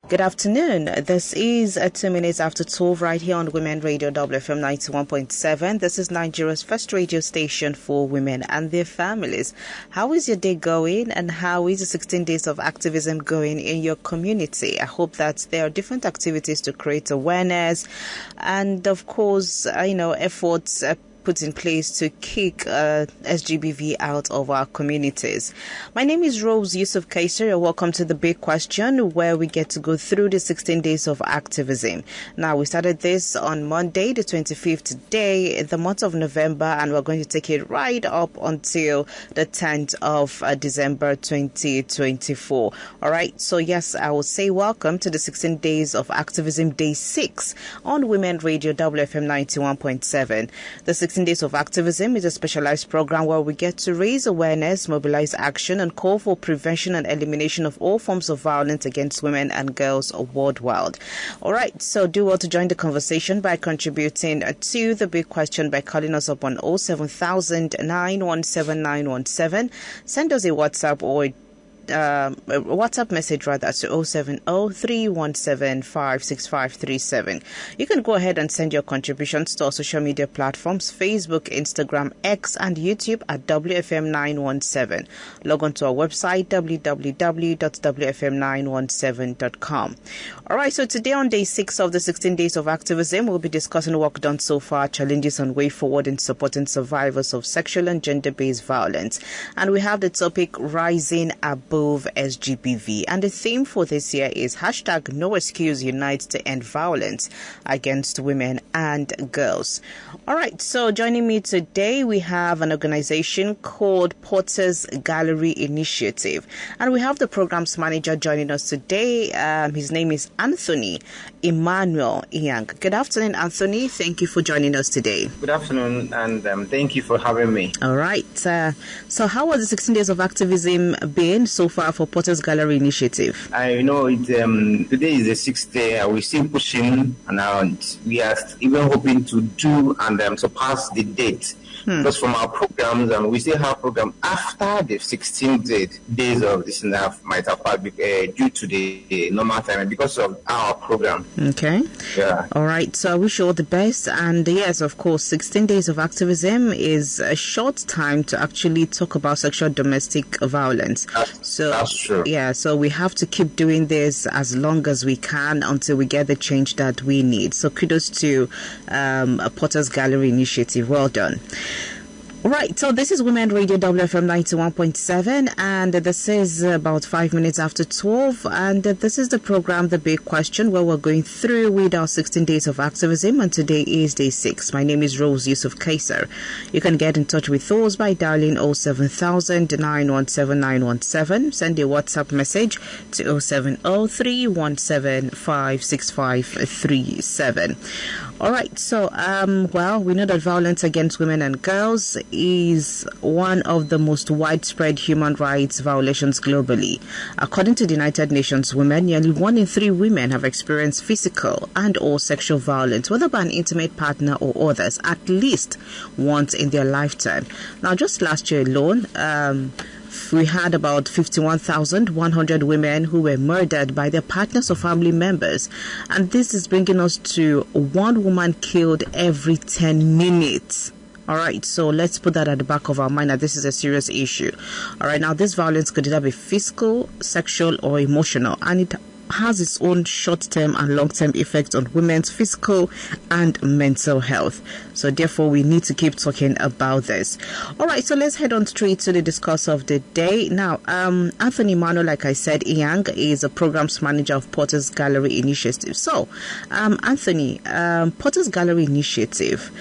Good afternoon. This is 2 minutes after 12 right here on Women Radio WFM 91.7. This is Nigeria's first radio station for women and their families. How is your day going, and how is the 16 days of activism going in your community? I hope that there are different activities to create awareness and, of course, efforts put in place to kick SGBV out of our communities. My name is Rose Yusuf Kaiser. You're welcome to The Big Question, where we get to go through the 16 days of activism. Now, we started this on Monday, the 25th day, the month of November, and we're going to take it right up until the 10th of December 2024. All right, so yes, I will say welcome to the 16 days of activism, day 6 on Women Radio WFM 91.7. The 16 Days of Activism is a specialized program where we get to raise awareness, mobilize action, and call for prevention and elimination of all forms of violence against women and girls worldwide. All right, so do well to join the conversation by contributing to The Big Question by calling us up on 07000 917 917. Send us a WhatsApp or WhatsApp message rather to 070-317-56537. You can go ahead and send your contributions to our social media platforms, Facebook, Instagram, X, and YouTube at WFM917. Log on to our website, www.wfm917.com. All right, so today on day 6 of the 16 days of activism, we'll be discussing work done so far, challenges and way forward in supporting survivors of sexual and gender-based violence. And we have the topic Rising Above SGBV, and the theme for this year is hashtag No Excuse Unite to End Violence Against Women and Girls. All right, so joining me today we have an organization called Porter's Gallery Initiative, and we have the programs manager joining us today. His name is Anthony Emmanuel Young. Good afternoon, Anthony. Thank you for joining us today. Good afternoon, and thank you for having me. All right, so how was the 16 days of activism been so far for Porter's Gallery Initiative? I know today is the 6th day. We're still pushing, and we are even hoping to do and surpass the date. Because from our programs, we still have program after the 16th days of this and that might have passed due to the normal time because of our program. Okay. Yeah. All right. So I wish you all the best. And yes, of course, 16 days of activism is a short time to actually talk about sexual domestic violence. That's true. Yeah. So we have to keep doing this as long as we can until we get the change that we need. So kudos to Porter's Gallery Initiative. Well done. Right, so this is Women Radio WFM 91.7, and this is about 5 minutes after 12, and this is the program The Big Question, where we're going through with our 16 days of activism, and today is day 6. My name is Rose Yusuf Kaiser. You can get in touch with us by dialing 07000 917 917. Send a WhatsApp message to 070 56537. All right, so, we know that violence against women and girls is one of the most widespread human rights violations globally. According to the United Nations Women, nearly 1 in 3 women have experienced physical and or sexual violence, whether by an intimate partner or others, at least once in their lifetime. Now, just last year alone, we had about 51,100 women who were murdered by their partners or family members. And this is bringing us to 1 woman killed every 10 minutes. All right, so let's put that at the back of our mind that this is a serious issue. All right, now this violence could either be physical, sexual, or emotional, and it has its own short-term and long-term effects on women's physical and mental health. So therefore, we need to keep talking about this. All right, so let's head on straight to the discourse of the day. Now, Anthony Mano, like I said, Young is a programs manager of Porter's Gallery Initiative. So, Anthony, Porter's Gallery Initiative,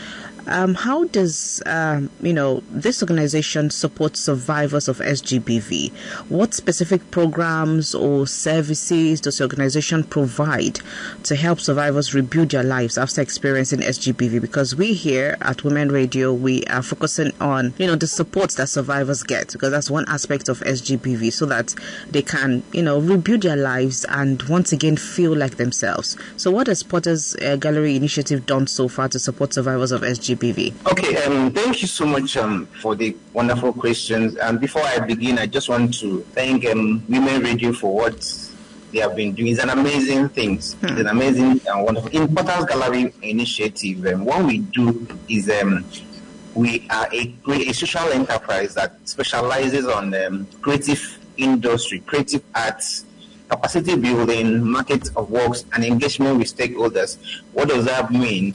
how does, this organization support survivors of SGBV? What specific programs or services does the organization provide to help survivors rebuild their lives after experiencing SGBV? Because we here at Women Radio, we are focusing on, the support that survivors get, because that's one aspect of SGBV, so that they can, rebuild their lives and once again feel like themselves. So what has Porter's Gallery Initiative done so far to support survivors of SGBV? Okay, thank you so much for the wonderful questions. And before I begin, I just want to thank Women Radio for what they have been doing. It's an amazing thing. It's an amazing and wonderful. In Potter's Gallery Initiative, what we do is we are a social enterprise that specializes on creative industry, creative arts, capacity building, market of works, and engagement with stakeholders. What does that mean?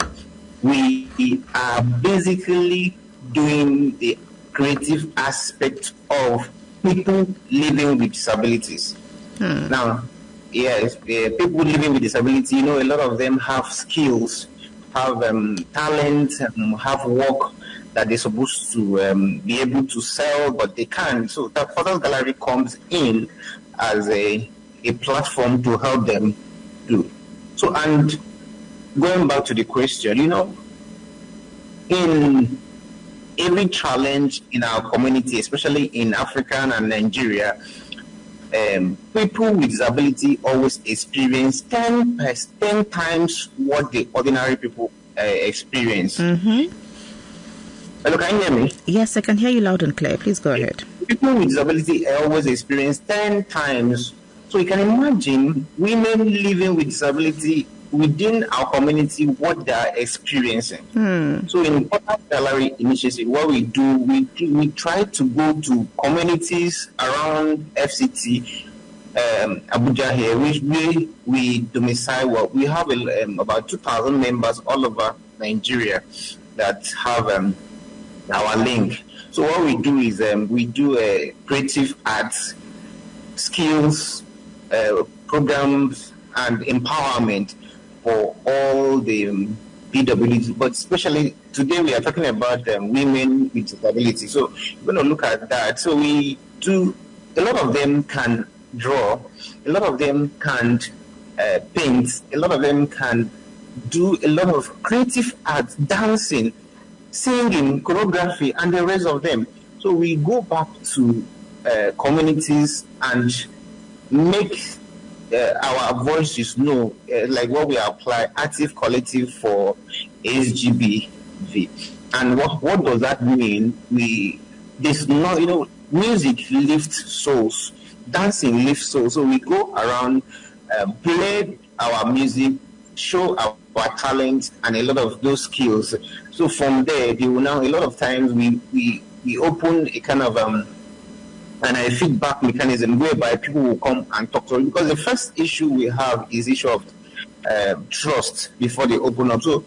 We are basically doing the creative aspect of people living with disabilities. Now, yes, people living with disability, a lot of them have skills, have talent, have work that they're supposed to be able to sell, but they can't. So that Photo Gallery comes in as a platform to help them do. So, and going back to the question, in every challenge in our community, especially in Africa and Nigeria, people with disability always experience 10 times what the ordinary people experience. Hello, can you hear me? Yes, I can hear you loud and clear. Please go ahead. People with disability always experience 10 times. So you can imagine women living with disability within our community, what they are experiencing. So in Portal Gallery Initiative, what we do, we try to go to communities around FCT, Abuja here, which we domicile. Well, we have about 2,000 members all over Nigeria that have our link. So what we do is we do creative arts, skills, programs, and empowerment for all the PWDs, but especially today we are talking about women with disability. So we're going to look at that. So we do, a lot of them can draw, a lot of them can paint, a lot of them can do a lot of creative arts, dancing, singing, choreography, and the rest of them. So we go back to communities and make our voices know, like what we apply, active collective for SGBV. And what does that mean? There's no, music lifts souls, dancing lifts souls. So we go around, play our music, show our talent and a lot of those skills. So from there, they will now, a lot of times we open a kind of and a feedback mechanism whereby people will come and talk to us, because the first issue we have is issue of trust before they open up. So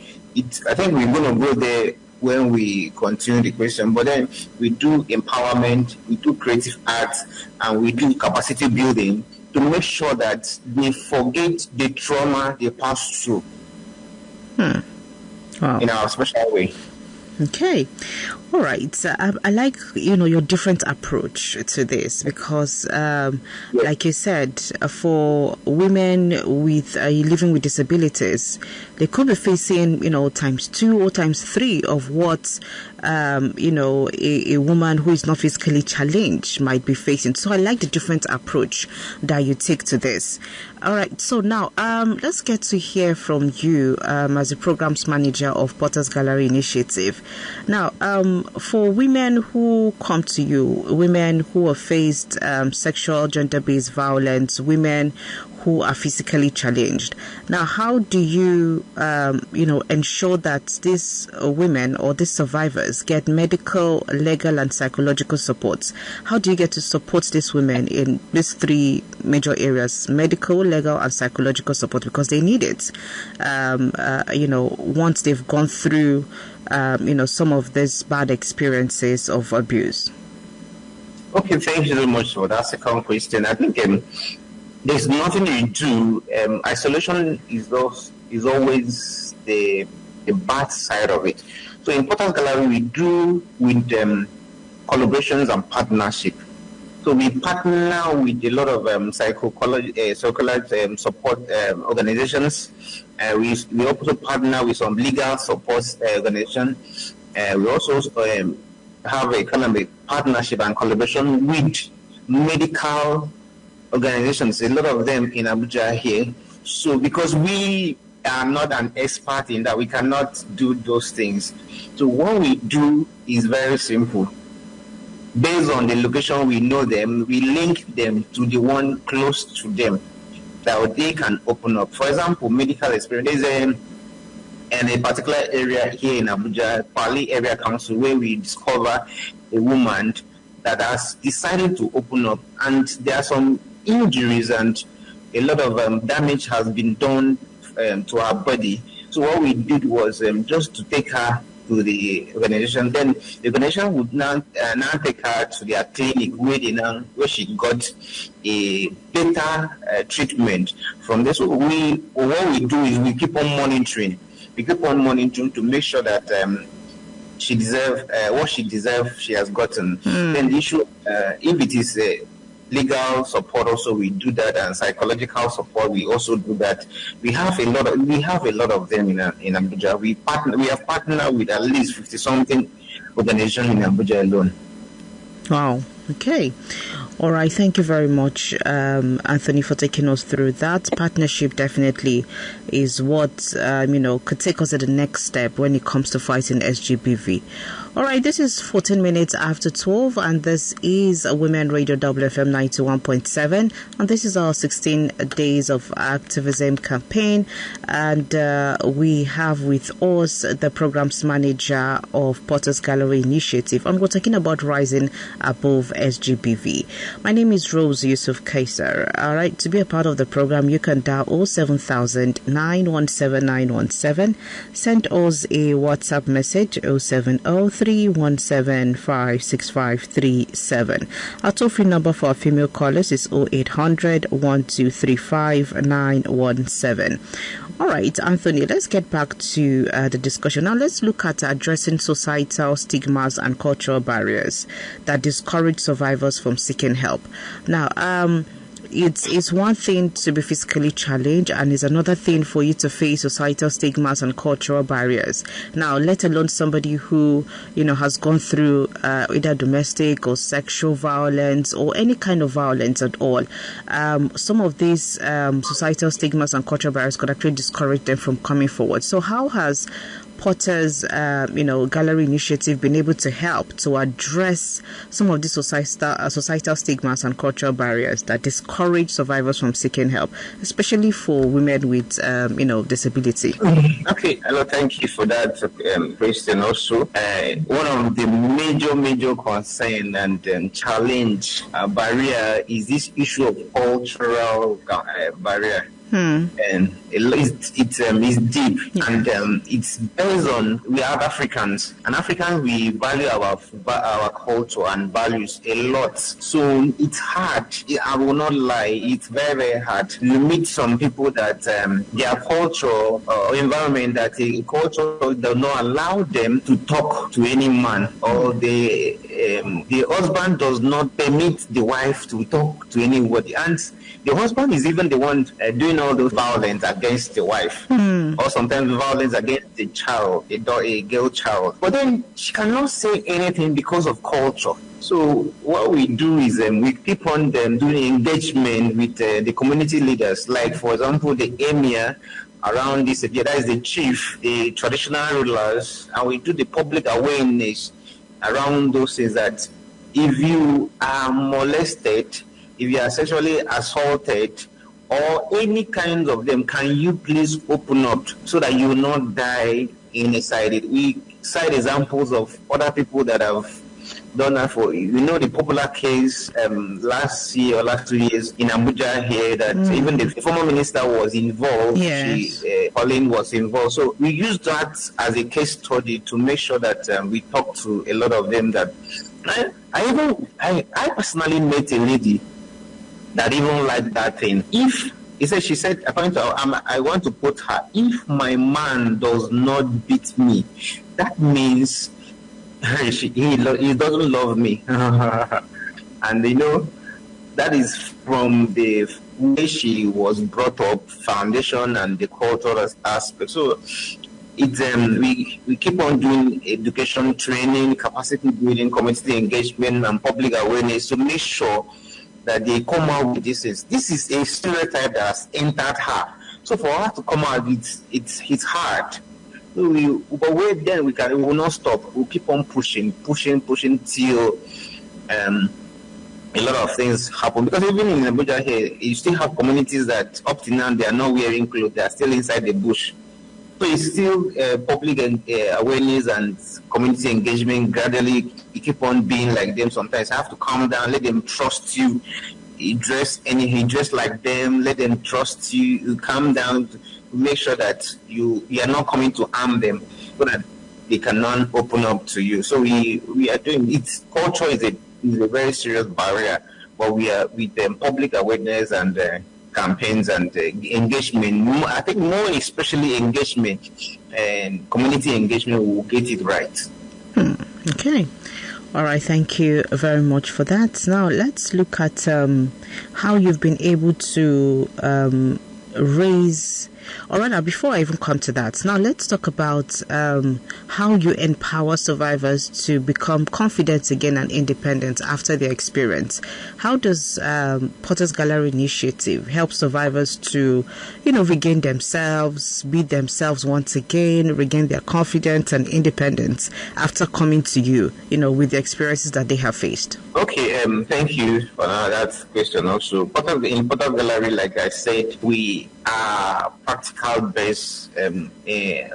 I think we're going to go there when we continue the question, but then we do empowerment, we do creative arts, and we do capacity building to make sure that they forget the trauma they passed through in our special way. Okay. All right. I like, your different approach to this because, like you said, for women with living with disabilities, they could be facing, times 2 or times 3 of what, a woman who is not physically challenged might be facing. So I like the different approach that you take to this. All right. So now, let's get to hear from you as a programs manager of Potter's Gallery Initiative. Now, for women who come to you, women who have faced sexual, gender-based violence, women who are physically challenged. Now, how do you, ensure that these women or these survivors get medical, legal, and psychological support? How do you get to support these women in these 3 major areas: medical, legal, and psychological support, because they need it? Once they've gone through, some of these bad experiences of abuse. Okay, thank you very much for that second question. I think there's nothing you do. Isolation is always the bad side of it. So in Potter's Gallery, we do with collaborations and partnership. So we partner with a lot of psychological support organizations. We also partner with some legal support organizations. We also have a kind of a partnership and collaboration with medical organizations, a lot of them in Abuja here. So because we are not an expert in that, we cannot do those things. So what we do is very simple. Based on the location we know them, we link them to the one close to them. that they can open up. For example, medical experience. There's in a particular area here in Abuja, Pali Area Council, where we discover a woman that has decided to open up, and there are some injuries and a lot of damage has been done to her body. So what we did was just to take her to the organization. Then the organization would now take her to their clinic where she got a better treatment from this. So what we do is we keep on monitoring. We keep on monitoring to make sure that she deserves what she deserves. She has gotten. Then the issue, if it is legal support, also we do that, and psychological support we also do that. We have a lot of them in Abuja. We have partnered with at least 50-something organizations in Abuja alone. Wow. Okay. All right. Thank you very much, Anthony, for taking us through that. Partnership definitely is what, could take us to the next step when it comes to fighting SGBV. All right. This is 14 minutes after 12, and this is Women Radio WFM 91.7. And this is our 16 Days of Activism campaign. And we have with us the programs manager of Potter's Gallery Initiative. And we're talking about rising above SGBV. My name is Rose Yusuf Kaiser. All right, to be a part of the program, you can dial 07000 917 917. Send us a WhatsApp message 070-317-56537. Our toll-free number for our female callers is 0800 1235 917. All right, Anthony, let's get back to the discussion. Now, let's look at addressing societal stigmas and cultural barriers that discourage survivors from seeking help. Now, it's one thing to be physically challenged, and it's another thing for you to face societal stigmas and cultural barriers. Now, let alone somebody who, has gone through either domestic or sexual violence or any kind of violence at all. Some of these societal stigmas and cultural barriers could actually discourage them from coming forward. So how has Potter's, gallery initiative been able to help to address some of the societal stigmas and cultural barriers that discourage survivors from seeking help, especially for women with, disability? Okay, hello, thank you for that question. Also, one of the major concern and challenge barrier is this issue of cultural barrier. And it's deep, and it's based on, we are Africans, and Africans, we value our culture and values a lot. So it's hard. I will not lie. It's very hard. You meet some people that their culture or environment, that the culture does not allow them to talk to any man, or the husband does not permit the wife to talk to anybody, and the husband is even the one doing all those violence against the wife, or sometimes violence against the child, a girl child. But then she cannot say anything because of culture. So what we do is we keep on doing engagement with the community leaders, like, for example, the emir around this area, that is the chief, the traditional rulers, and we do the public awareness around those things, that if you are molested, if you are sexually assaulted, or any kind of them, can you please open up so that you will not die inside it? We cite examples of other people that have done that for you. The popular case last year or last 2 years in Abuja here, that even the former minister was involved. Yes. Pauline was involved. So we use that as a case study to make sure that we talk to a lot of them. That I personally met a lady that even like that thing. She said, according to her, I want to quote her, if my man does not beat me, that means he doesn't love me. And that is from the way she was brought up, foundation and the cultural aspect. So we keep on doing education training, capacity building, community engagement, and public awareness to make sure that they come out with this. This is a stereotype that has entered her. So for her to come out, it's hard. But we will not stop. We'll keep on pushing till a lot of things happen, because even in Abuja here, you still have communities that up to now they are not wearing clothes, they are still inside the bush. So it's still public awareness and community engagement. Gradually, you keep on being like them. Sometimes you have to calm down, let them trust you. You dress like them, let them trust you. You calm down to make sure that you are not coming to harm them, so that they cannot open up to you. So we are doing it. Culture is a very serious barrier, but we are with public awareness and campaigns and engagement. I think more especially engagement and community engagement will get it right. Okay. All right. Thank you very much for that. Now let's look at how you've been able to raise. All right, now before I even come to that, now let's talk about how you empower survivors to become confident again and independent after their experience. How does Porter's Gallery Initiative help survivors to, regain themselves, be themselves once again, regain their confidence and independence after coming to you, with the experiences that they have faced? Okay, thank you for that question also. In Porter's Gallery, like I said, we are practical-based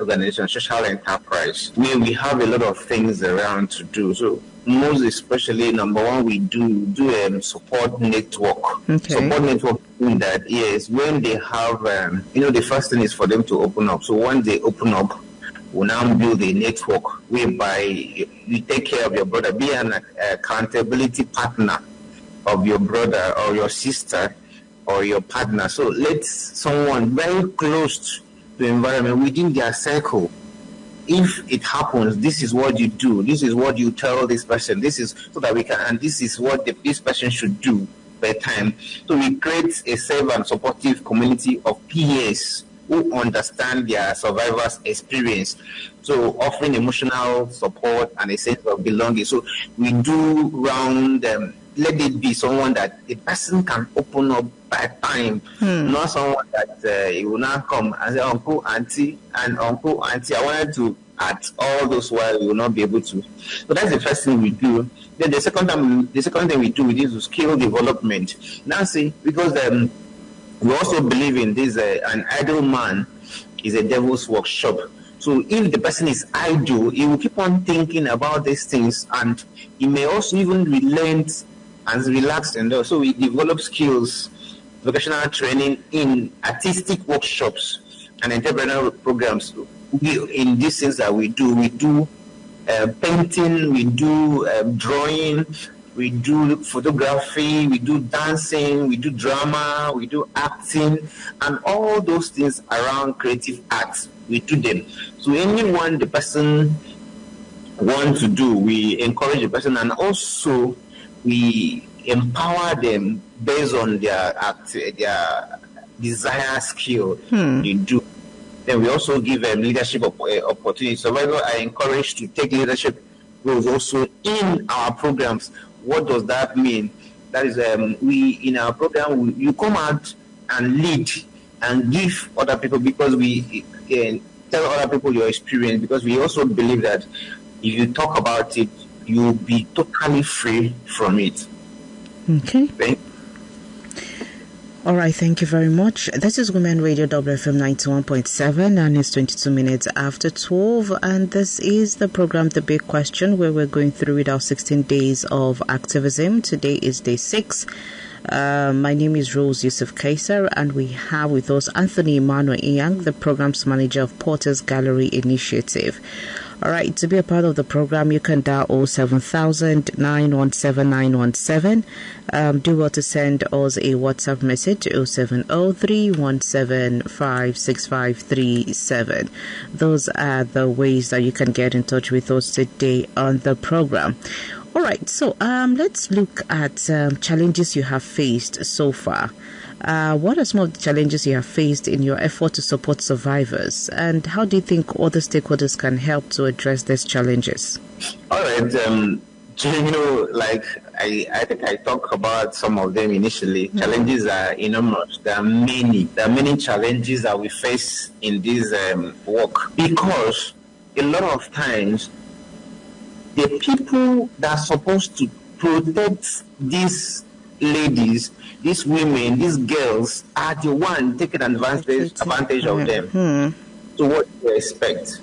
organization, social enterprise, where we have a lot of things around to do. So most especially, number one, we do support network. Okay. Support network in that, yes, when they have, the first thing is for them to open up. So once they open up, we now build a network whereby you take care of your brother, be an accountability partner of your brother or your sister or your partner. So let someone very close to the environment within their circle. If it happens, this is what you do. This is what you tell this person. This is so that we can, and this is what this person should do per time. So we create a safe and supportive community of peers who understand their survivors' experience. So offering emotional support and a sense of belonging. So we do round them. Let it be someone that the person can open up by time, not someone that he will not come and say, uncle, auntie, I wanted to at all those while you will not be able to. So that's the first thing we do. Then the second thing we do is skill development. Now see, because we also believe in this, an idle man is a devil's workshop. So if the person is idle, he will keep on thinking about these things, and he may also even relent and relax. And so we develop skills, vocational training in artistic workshops and entrepreneurial programs. In these things that we do painting, we do drawing, we do photography, we do dancing, we do drama, we do acting, and all those things around creative arts, we do them. So anyone the person wants to do, we encourage the person, and also we empower them based on their desire skill they do. Then we also give them leadership opportunities. So I encourage to take leadership roles also in our programs. What does that mean? That is, we in our program, you come out and lead and give other people, because we tell other people your experience, because we also believe that if you talk about it, you'll be totally free from it. Okay. All right, thank you very much. This is Women Radio WFM 91.7, and it's 22 minutes after 12. And this is the program The Big Question, where we're going through with our 16 days of activism. Today is day 6. My name is Rose Yusuf Kaiser, and we have with us Anthony Emmanuel Iyang, the programs manager of Porter's Gallery Initiative. All right, to be a part of the program, you can dial 07000 917 917. Do well to send us a WhatsApp message to 070-317-56537. Those are the ways that you can get in touch with us today on the program. All right, so let's look at challenges you have faced so far. What are some of the challenges you have faced in your effort to support survivors, and how do you think other stakeholders can help to address these challenges? All right, like I think I talked about some of them initially. Challenges are enormous. There are many challenges that we face in this work, because a lot of times the people that are supposed to protect these ladies, these women, these girls are the one taking advantage of them. So what do you expect?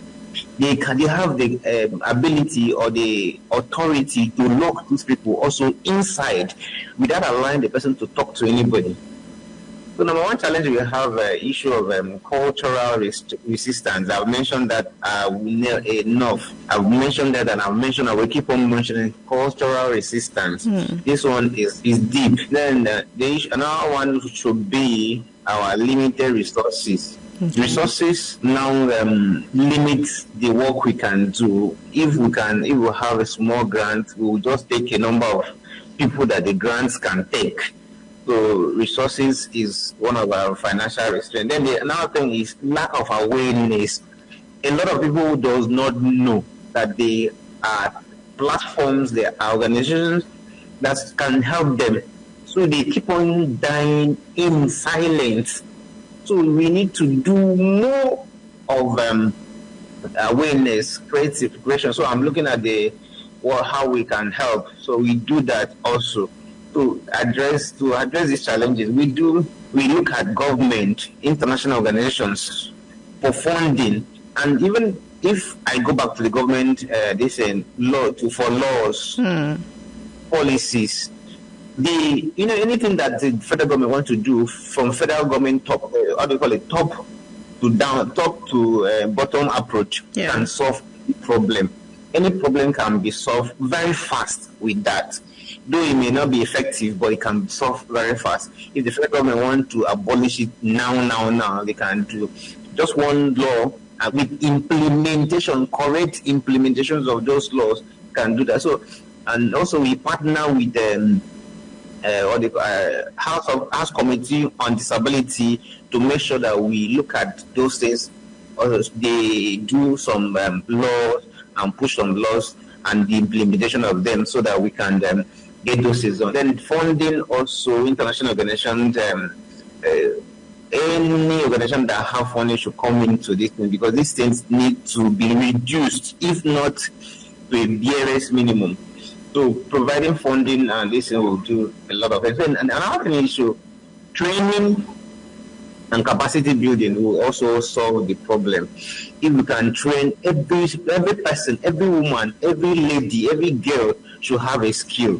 They have the ability or the authority to lock these people also inside without allowing the person to talk to anybody. So number one challenge, we have issue of cultural resistance. I've mentioned that enough. I've mentioned that, and I will keep on mentioning cultural resistance. This one is deep. Then another one should be our limited resources. Okay. Resources now limit the work we can do. If we have a small grant, we will just take a number of people that the grants can take. So resources is one of our financial restraints. Then another thing is lack of awareness. A lot of people does not know that there are platforms, there are organizations that can help them. So they keep on dying in silence. So we need to do more of awareness, creation. So I'm looking at how we can help. So we do that also. To address these challenges, we look at government, international organizations for funding, and even if I go back to the government, they say for laws, policies, anything that the federal government wants to do, from federal government top to down, top to bottom approach, can solve the problem. Any problem can be solved very fast with that. Though it may not be effective, but it can be solved very fast. If the federal government want to abolish it now, they can do just one law with implementation, correct implementations of those laws can do that. So, and also we partner with House Committee on Disability to make sure that we look at those things. They do some laws and push some laws and the implementation of them so that we can get those things done. Then funding also, international organizations, any organization that have funding should come into this thing, because these things need to be reduced, if not to a barest minimum. So providing funding and this will do a lot of it. And another issue, training and capacity building will also solve the problem. If we can train every person, every woman, every lady, every girl should have a skill.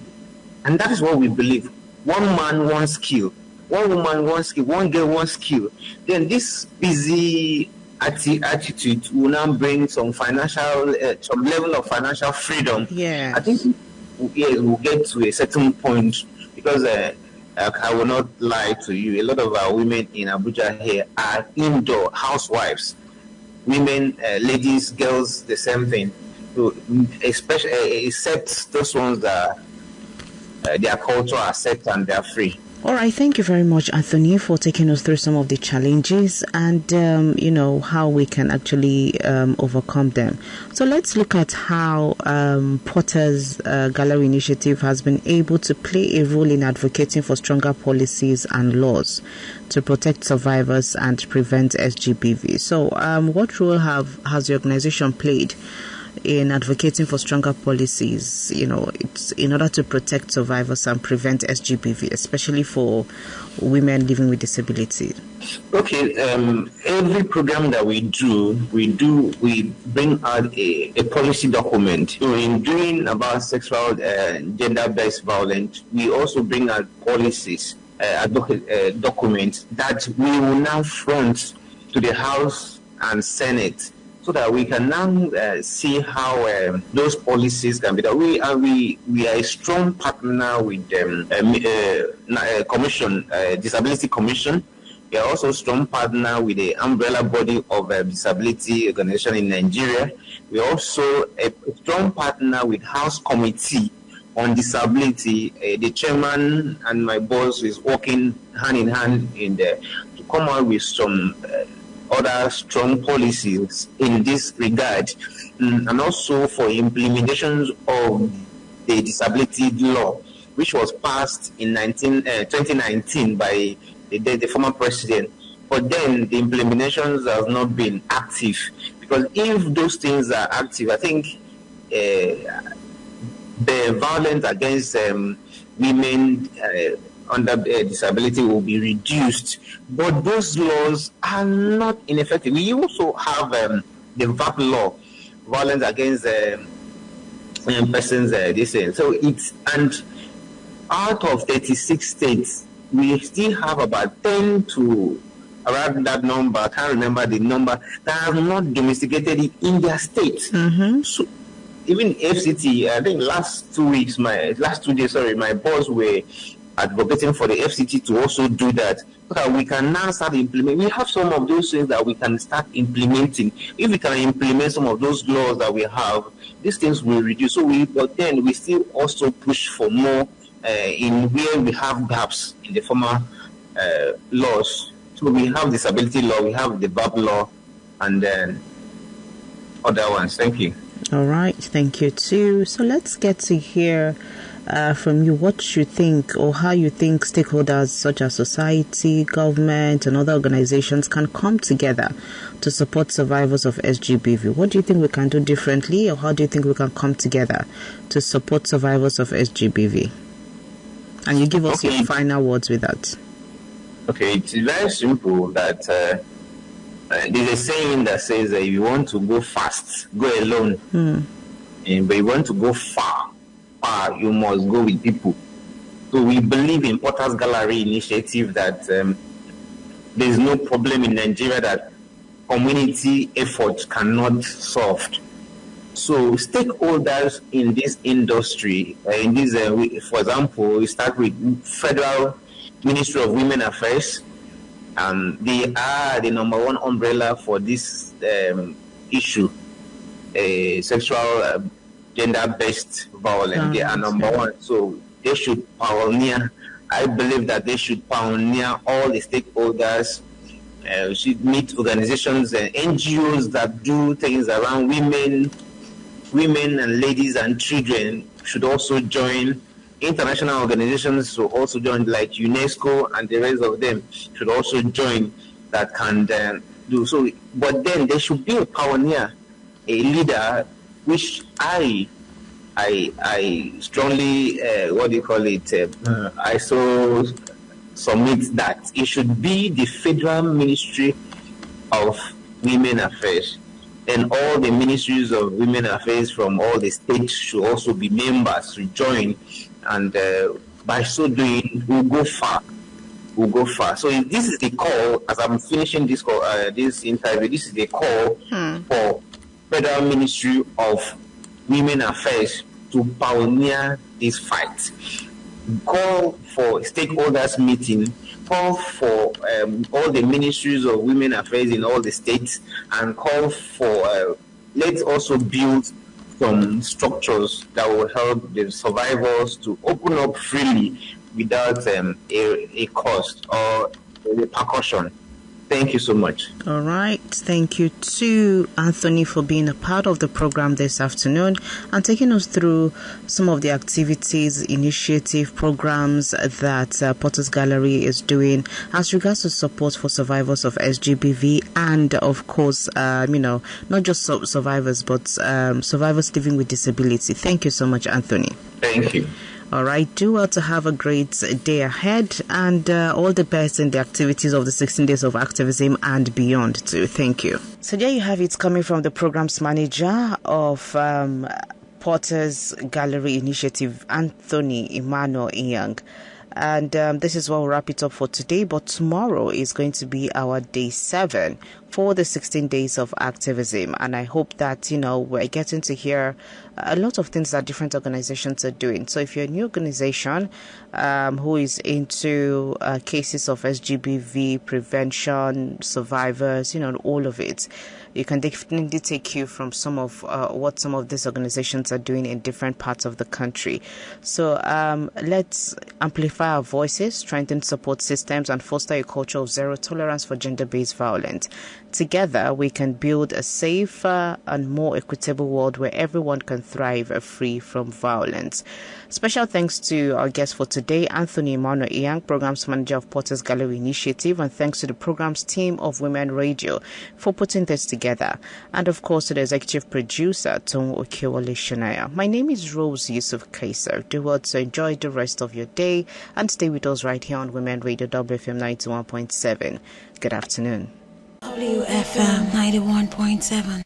And that is what we believe. One man, one skill. One woman, one skill. One girl, one skill. Then this busy attitude will now bring some financial, some level of financial freedom. Yeah. I think we'll get to a certain point, because I will not lie to you. A lot of our women in Abuja here are indoor housewives. Women, ladies, girls, the same thing. So, especially except those ones that their culture are set and they are free. All right, thank you very much, Anthony, for taking us through some of the challenges and, how we can actually overcome them. So let's look at how Porter's Gallery Initiative has been able to play a role in advocating for stronger policies and laws to protect survivors and prevent SGBV. So what role has the organization played in advocating for stronger policies, it's in order to protect survivors and prevent SGBV, especially for women living with disability? Okay, every program that we bring out a policy document. So in doing about sexual gender-based violence, we also bring out policies, documents that we will now front to the House and Senate, so that we can now see how those policies can be done. We are a strong partner with Disability Commission. We are also a strong partner with the umbrella body of disability organization in Nigeria. We are also a strong partner with House Committee on Disability. The chairman and my boss is working hand in hand to come out with some other strong policies in this regard, and also for implementations of the disability law, which was passed in 2019 by the former president. But then the implementations have not been active, because if those things are active, I think the violence against women under disability will be reduced. But those laws are not ineffective. We also have the VAP law, violence against persons. So it's, and out of 36 states, we still have about 10 to around that number. I can't remember the number that have not domesticated it in their state. So even FCT, I think last 2 days, my boss were advocating for the FCT to also do that, so that we can now start implementing. We have some of those things that we can start implementing. If we can implement some of those laws that we have, these things will reduce. But then we still also push for more in where we have gaps in the former laws. So we have disability law, we have the VAP law, and then other ones. Thank you. All right, thank you too. So let's get to hear from you what you think, or how you think stakeholders such as society, government, and other organizations can come together to support survivors of SGBV. What do you think we can do differently, or how do you think we can come together to support survivors of SGBV? And you give us your final words with that. Okay, it's very simple that there's a saying that says that if you want to go fast, go alone. But you want to go far, you must go with people. So we believe in Porter's Gallery initiative that there's no problem in Nigeria that community effort cannot solve. So stakeholders in this industry, for example, we start with Federal Ministry of Women Affairs. They are the number one umbrella for this issue, sexual gender-based violence. They are number one, so they should pioneer. I believe that they should pioneer all the stakeholders. Should meet organizations and NGOs that do things around women and ladies and children should also join. International organizations should also join, like UNESCO and the rest of them should also join, that can do so. But then there should be a pioneer, a leader, which I strongly I so submit that it should be the Federal Ministry of Women Affairs. And all the ministries of women affairs from all the states should also be members to join, and by so doing, we'll go far. So this is the call. As I'm finishing this call, this interview, this is the call for Federal Ministry of Women Affairs to pioneer this fight. Call for stakeholders meeting. Call for all the ministries of women affairs in all the states, and call for let's also build some structures that will help the survivors to open up freely without a cost or a repercussion. Thank you so much. All right. Thank you to Anthony for being a part of the program this afternoon and taking us through some of the activities, initiative, programs that Porter's Gallery is doing as regards to support for survivors of SGBV and, of course, not just survivors, but survivors living with disability. Thank you so much, Anthony. Thank you. All right, do well to have a great day ahead, and all the best in the activities of the 16 Days of Activism and beyond too. Thank you. So there you have it, coming from the programs manager of Porter's Gallery Initiative, Anthony Emmanuel Inyang. And this is what we'll wrap it up for today. But tomorrow is going to be our day 7 for the 16 Days of Activism. And I hope that, we're getting to hear a lot of things that different organizations are doing. So if you're a new organization who is into cases of SGBV, prevention, survivors, all of it, you can definitely take cue from some of what some of these organizations are doing in different parts of the country. So let's amplify our voices, strengthen support systems, and foster a culture of zero tolerance for gender-based violence. Together, we can build a safer and more equitable world where everyone can thrive free from violence. Special thanks to our guest for today, Anthony Emmanuel Young, Programs Manager of Porters Gallery Initiative, and thanks to the program's team of Women Radio for putting this together. And of course, to the executive producer, Tom Okewale Shania. My name is Rose Yusuf Kaiser. Do well to enjoy the rest of your day and stay with us right here on Women Radio WFM 91.7. Good afternoon. WFM 91.7.